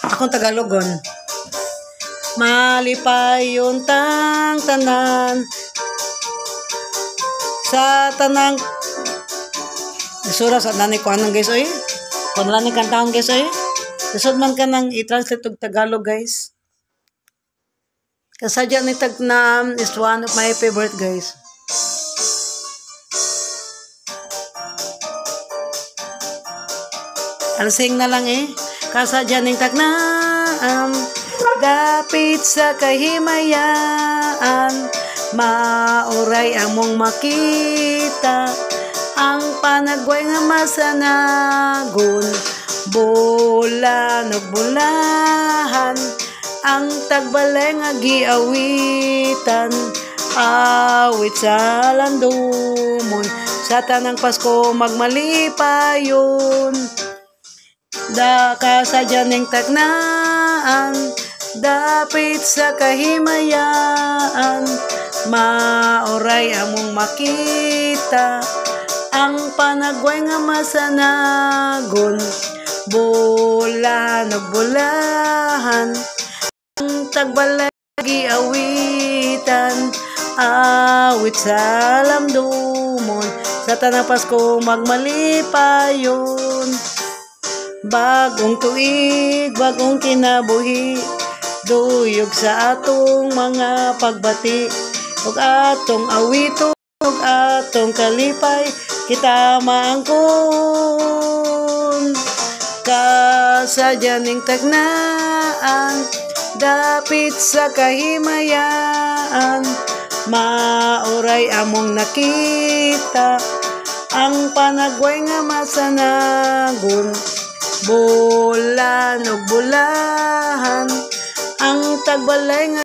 Akong Tagalogon. Malipay yuntang tanan sa tanang sura sa nanay ko anong guys oy. Kung wala ni kantahon guys oy. Susod man ka nang i-translate og Tagalog guys. Kasadya ni Tagnam is one of my favorite guys. Alsing na lang eh. Kasadya ning Tagnam dapit sa kahimayaan, mauray among makita ang panagway nga masanagon, bulan ug bulahan ang tagbalay nga giawitan, awit sa landumon sa tanang Pasko magmalipayon. Kasadya ning Tagnam dapit sa kahimayaan, mauray among makita ang panagway nga masanagon, bulan ug bulahan ang tagbalay giawitan, awit sa lamdumon sa tanang Pasko magmalipayon. Bagong tuig, bagong kinabuhi, duyog sa atong mga pagbati, ug atong awito, ug atong kalipay, kita maangkon. Kasadya ning Tagnam dapit sa kahimayaan, mauray among nakita ang panagway nga masanagon, bulan ug bulahan ang tagbalay nga